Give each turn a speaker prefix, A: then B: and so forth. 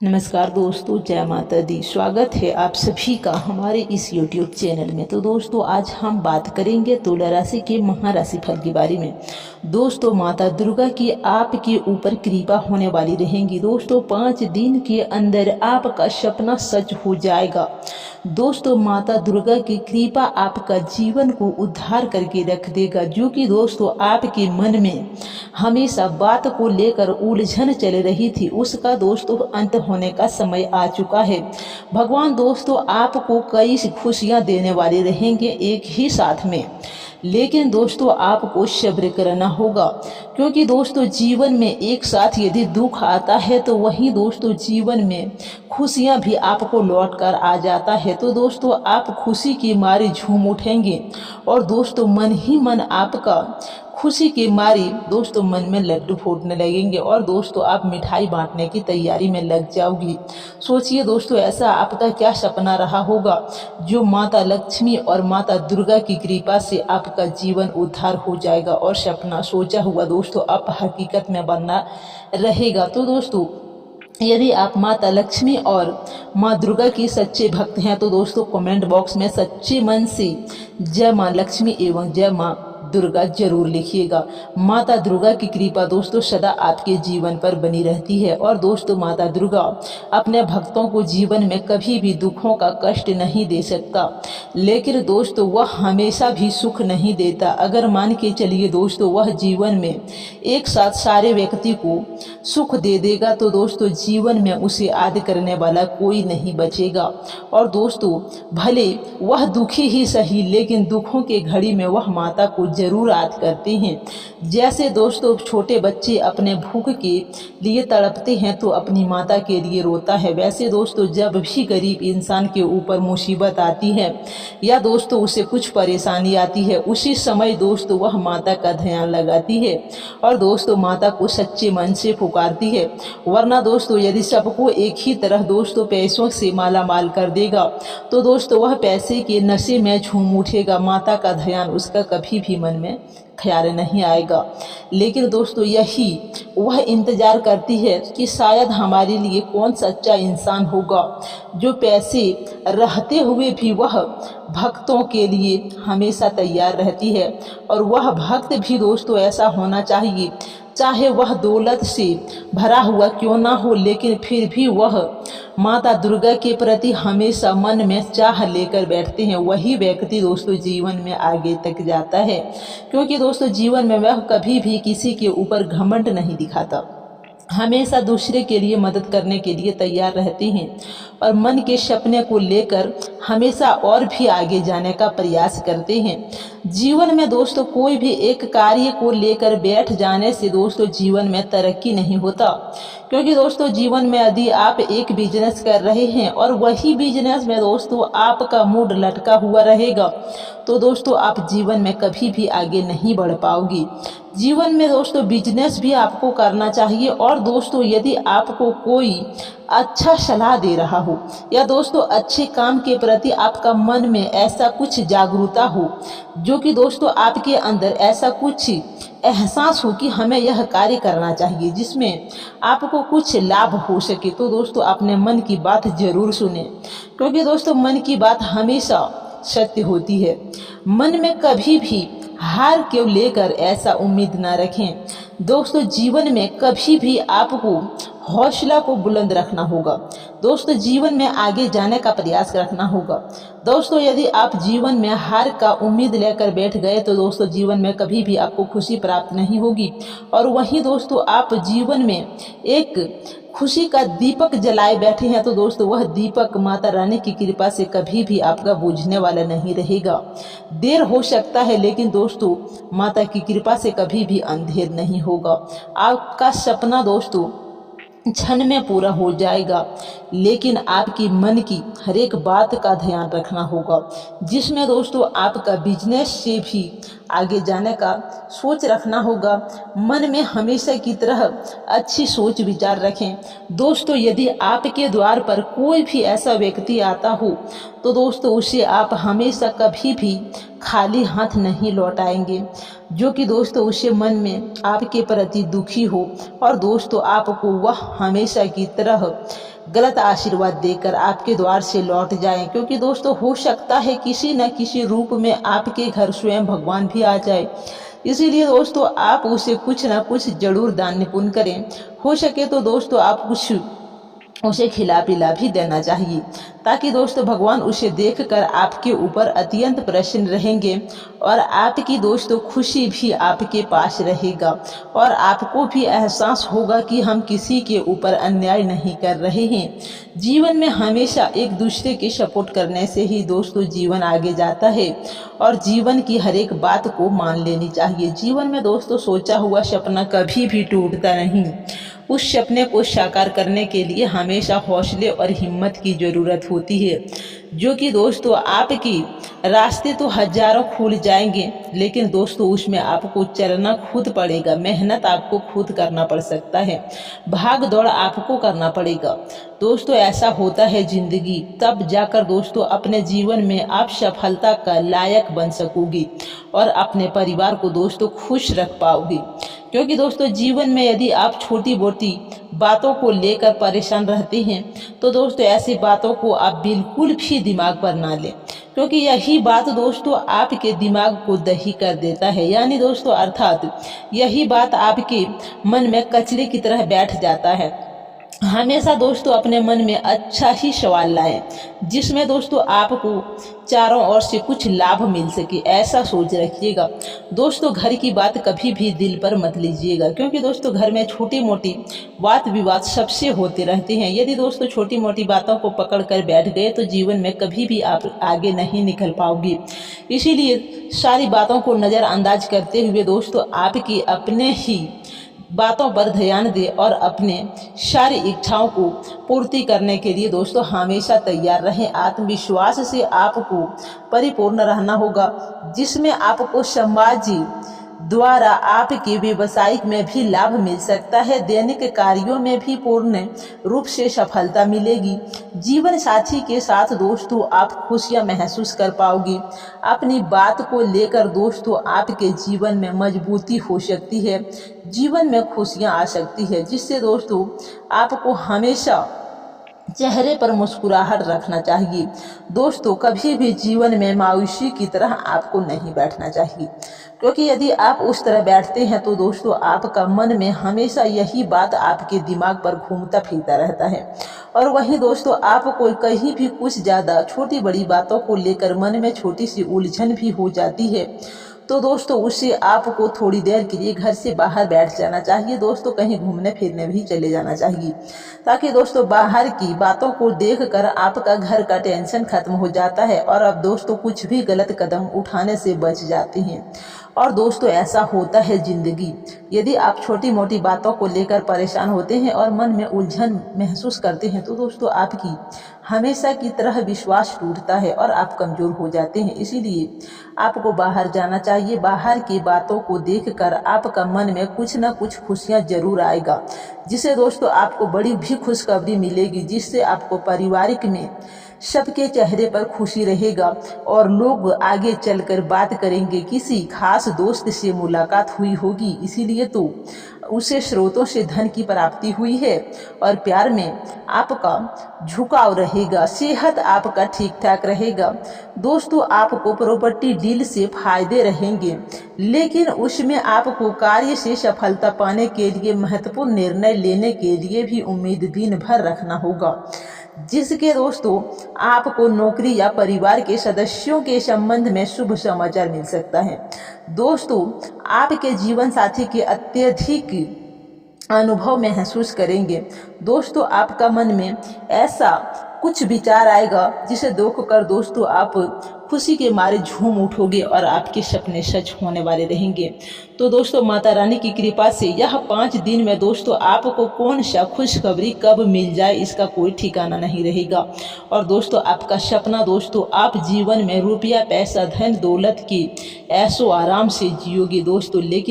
A: नमस्कार दोस्तों, जय माता दी। स्वागत है आप सभी का हमारे इस YouTube चैनल में। तो दोस्तों, आज हम बात करेंगे तुला राशि के महाराशि फल के बारे में। दोस्तों, माता दुर्गा की आपके ऊपर कृपा होने वाली रहेंगी। दोस्तों, 5 दिन के अंदर आपका सपना सच हो जाएगा। दोस्तों, माता दुर्गा की कृपा आपका जीवन को उद्धार करके रख देगा, जो कि दोस्तों आपके मन में हमेशा बात को लेकर उलझन चल रही थी, उसका दोस्तों अंत होने का समय आ चुका है। भगवान दोस्तों आपको कई खुशियां देने वाले रहेंगे एक ही साथ में, लेकिन दोस्तों आपको सब्र करना होगा, क्योंकि दोस्तों जीवन में एक साथ यदि दुख आता है तो वहीं दोस्तों जीवन में खुशियां भी आपको लौट कर आ जाता है। तो दोस्तों आप खुशी की मारी झूम उठेंगे और दोस्तों मन ही मन आपका खुशी के मारी दोस्तों मन में लड्डू फूटने लगेंगे और दोस्तों आप मिठाई बांटने की तैयारी में लग जाओगी। सोचिए दोस्तों, ऐसा आपका क्या सपना रहा होगा जो माता लक्ष्मी और माता दुर्गा की कृपा से आपका जीवन उद्धार हो जाएगा और सपना सोचा हुआ दोस्तों अब हकीकत में बनना रहेगा। तो दोस्तों, यदि आप माता लक्ष्मी और माँ दुर्गा की सच्चे भक्त हैं तो दोस्तों कमेंट बॉक्स में सच्चे मन से जय माँ लक्ष्मी एवं जय माँ दुर्गा जरूर लिखिएगा। माता दुर्गा की कृपा दोस्तों सदा आपके जीवन पर बनी रहती है और दोस्तों माता दुर्गा अपने भक्तों को जीवन में कभी भी दुखों का कष्ट नहीं दे सकता, लेकिन दोस्तों वह हमेशा भी सुख नहीं देता। अगर मान के चलिए दोस्तों वह जीवन में एक साथ सारे व्यक्ति को सुख दे देगा तो दोस्तों जीवन में उसे याद करने वाला कोई नहीं बचेगा। और दोस्तों भले वह दुखी ही सही, लेकिन दुखों के घड़ी में वह माता को जरूर याद करते हैं। जैसे दोस्तों छोटे बच्चे अपने भूख के लिए तड़पते हैं तो अपनी माता के लिए रोता है, वैसे दोस्तों जब भी गरीब इंसान के ऊपर मुसीबत आती है या दोस्तों उसे कुछ परेशानी आती है, उसी समय दोस्तों वह माता का ध्यान लगाती है और दोस्तों माता को सच्चे मन से पुकारती है। वरना दोस्तों यदि सबको एक ही तरह दोस्तों पैसों से माला माल कर देगा तो दोस्तों वह पैसे के नशे में झूम उठेगा, माता का ध्यान उसका कभी भी मन में ख्याल नहीं आएगा। लेकिन दोस्तों यही वह इंतजार करती है कि शायद हमारे लिए कौन सच्चा इंसान होगा जो पैसे रहते हुए भी वह भक्तों के लिए हमेशा तैयार रहती है। और वह भक्त भी दोस्तों ऐसा होना चाहिए, चाहे वह दौलत से भरा हुआ क्यों ना हो, लेकिन फिर भी वह माता दुर्गा के प्रति हमेशा मन में चाह लेकर बैठते हैं। वही व्यक्ति दोस्तों जीवन में आगे तक जाता है, क्योंकि दोस्तों जीवन में वह कभी भी किसी के ऊपर घमंड नहीं दिखाता, हमेशा दूसरे के लिए मदद करने के लिए तैयार रहते हैं और मन के सपने को लेकर हमेशा और भी आगे जाने का प्रयास करते हैं। जीवन में दोस्तों कोई भी एक कार्य को लेकर बैठ जाने से दोस्तों जीवन में तरक्की नहीं होता, क्योंकि दोस्तों जीवन में यदि आप एक बिजनेस कर रहे हैं और वही बिजनेस में दोस्तों आपका मूड लटका हुआ रहेगा तो दोस्तों आप जीवन में कभी भी आगे नहीं बढ़ पाओगे। जीवन में दोस्तों बिजनेस भी आपको करना चाहिए और दोस्तों यदि आपको कोई अच्छा सलाह दे रहा हो या दोस्तों अच्छे काम के प्रति आपका मन में ऐसा कुछ जागरूकता हो, जो कि दोस्तों आपके अंदर ऐसा कुछ एहसास हो कि हमें यह कार्य करना चाहिए जिसमें आपको कुछ लाभ हो सके, तो दोस्तों अपने मन की बात जरूर सुने, क्योंकि दोस्तों मन की बात हमेशा सत्य होती है। मन में कभी भी हार क्यों लेकर ऐसा उम्मीद ना रखें। दोस्तों जीवन में कभी भी आपको हौसला को बुलंद रखना होगा, दोस्तों जीवन में आगे जाने का प्रयास रखना होगा। दोस्तों यदि आप जीवन में हार का उम्मीद लेकर बैठ गए तो दोस्तों जीवन में कभी भी आपको खुशी प्राप्त नहीं होगी। और वहीं दोस्तों आप जीवन में एक खुशी का दीपक जलाए बैठे हैं तो दोस्तों वह दीपक माता रानी की कृपा से कभी भी आपका बुझने वाला नहीं रहेगा। देर हो सकता है, लेकिन दोस्तों माता की कृपा से कभी भी अंधेर नहीं होगा। आपका सपना दोस्तों क्षण में पूरा हो जाएगा, लेकिन आपकी मन की हर एक बात का ध्यान रखना होगा, जिसमें दोस्तों आपका बिजनेस से भी आगे जाने का सोच रखना होगा। मन में हमेशा की तरह अच्छी सोच विचार रखें। दोस्तों, यदि आपके द्वार पर कोई भी ऐसा व्यक्ति आता हो तो दोस्तों उसे आप हमेशा कभी भी खाली हाथ नहीं लौटाएंगे, जो कि दोस्तों उसे मन में आपके प्रति दुखी हो और दोस्तों आपको वह हमेशा की तरह गलत आशीर्वाद देकर आपके द्वार से लौट जाएं। क्योंकि दोस्तों हो सकता है किसी न किसी रूप में आपके घर स्वयं भगवान भी आ जाए। इसीलिए दोस्तों आप उसे कुछ न कुछ जरूर दान पुण्य करें। हो सके तो दोस्तों आप कुछ उसे खिला पिला भी देना चाहिए, ताकि दोस्तों भगवान उसे देखकर आपके ऊपर अत्यंत प्रसन्न रहेंगे और आपकी दोस्तों खुशी भी आपके पास रहेगा और आपको भी एहसास होगा कि हम किसी के ऊपर अन्याय नहीं कर रहे हैं। जीवन में हमेशा एक दूसरे के सपोर्ट करने से ही दोस्तों जीवन आगे जाता है और जीवन की हर एक बात को मान लेनी चाहिए। जीवन में दोस्तों सोचा हुआ सपना कभी भी टूटता नहीं। उस सपने को साकार करने के लिए हमेशा हौसले और हिम्मत की ज़रूरत होती है, जो कि दोस्तों आपकी रास्ते तो हजारों खुल जाएंगे, लेकिन दोस्तों उसमें आपको चलना खुद पड़ेगा। मेहनत आपको खुद करना पड़ सकता है, भाग दौड़ आपको करना पड़ेगा। दोस्तों ऐसा होता है जिंदगी, तब जाकर दोस्तों अपने जीवन में आप सफलता का लायक बन सकोगी और अपने परिवार को दोस्तों खुश रख पाओगी। क्योंकि दोस्तों जीवन में यदि आप छोटी मोटी बातों को लेकर परेशान रहते हैं तो दोस्तों ऐसी बातों को आप बिल्कुल भी दिमाग पर ना लें, क्योंकि यही बात दोस्तों आपके दिमाग को दही कर देता है। यानी दोस्तों अर्थात यही बात आपके मन में कचरे की तरह बैठ जाता है। हमेशा दोस्तों अपने मन में अच्छा ही सवाल लाएं, जिसमें दोस्तों आपको चारों ओर से कुछ लाभ मिल सके, ऐसा सोच रखिएगा। दोस्तों घर की बात कभी भी दिल पर मत लीजिएगा, क्योंकि दोस्तों घर में छोटी मोटी वाद विवाद सबसे होते रहते हैं। यदि दोस्तों छोटी मोटी बातों को पकड़ कर बैठ गए तो जीवन में कभी भी आप आगे नहीं निकल पाओगे। इसीलिए सारी बातों को नज़रअंदाज करते हुए दोस्तों आपकी अपने ही बातों पर ध्यान दें और अपने सारी इच्छाओं को पूर्ति करने के लिए दोस्तों हमेशा तैयार रहें। आत्मविश्वास से आपको परिपूर्ण रहना होगा, जिसमें आपको समाज द्वारा आपके व्यवसायिक में भी लाभ मिल सकता है। दैनिक कार्यों में भी पूर्ण रूप से सफलता मिलेगी। जीवन साथी के साथ दोस्तों आप खुशियां महसूस कर पाओगे। अपनी बात को लेकर दोस्तों आपके जीवन में मजबूती हो सकती है, जीवन में खुशियां आ सकती है, जिससे दोस्तों आपको हमेशा चेहरे पर मुस्कुराहट रखना चाहिए। दोस्तों कभी भी जीवन में मायूसी की तरह आपको नहीं बैठना चाहिए, क्योंकि यदि आप उस तरह बैठते हैं तो दोस्तों आपका मन में हमेशा यही बात आपके दिमाग पर घूमता फिरता रहता है और वहीं दोस्तों आपको कहीं भी कुछ ज़्यादा छोटी बड़ी बातों को लेकर मन में छोटी सी उलझन भी हो जाती है, तो दोस्तों उससे आपको थोड़ी देर के लिए घर से बाहर बैठ जाना चाहिए। दोस्तों कहीं घूमने फिरने भी चले जाना चाहिए, ताकि दोस्तों बाहर की बातों को देखकर आपका घर का टेंशन खत्म हो जाता है और अब दोस्तों कुछ भी गलत कदम उठाने से बच जाते हैं। और दोस्तों ऐसा होता है जिंदगी, यदि आप छोटी मोटी बातों को लेकर परेशान होते हैं और मन में उलझन महसूस करते हैं तो दोस्तों आपकी हमेशा की तरह विश्वास टूटता है और आप कमजोर हो जाते हैं। इसीलिए आपको बाहर जाना चाहिए। बाहर की बातों को देखकर आपका मन में कुछ न कुछ खुशियां जरूर आएगा, जिससे दोस्तों आपको बड़ी भी खुशखबरी मिलेगी, जिससे आपको पारिवारिक में सबके चेहरे पर खुशी रहेगा और लोग आगे चलकर बात करेंगे। किसी खास दोस्त से मुलाकात हुई होगी, इसीलिए तो उसे स्रोतों से धन की प्राप्ति हुई है और प्यार में आपका झुकाव रहेगा। सेहत आपका ठीक ठाक रहेगा। दोस्तों आपको प्रॉपर्टी डील से फायदे रहेंगे, लेकिन उसमें आपको कार्य से सफलता पाने के लिए महत्वपूर्ण निर्णय लेने के लिए भी उम्मीद दिन भर रखना होगा, जिसके दोस्तों आपको नौकरी या परिवार के सदस्यों के संबंध में शुभ समाचार मिल सकता है। दोस्तों आपके जीवन साथी के अत्यधिक अनुभव महसूस करेंगे। दोस्तों आपका मन में ऐसा कुछ विचार आएगा जिसे देखकर दोस्तों आप खुशी के मारे झूम उठोगे और आपके सपने सच होने वाले रहेंगे। तो दोस्तों माता रानी की कृपा से यह 5 दिन में दोस्तों आपको कौन सा खुशखबरी कब मिल जाए इसका कोई ठिकाना नहीं रहेगा। और दोस्तों आपका सपना दोस्तों आप जीवन में रुपया पैसा धन दौलत की ऐशो आराम से जियोगे दोस्तों, लेकिन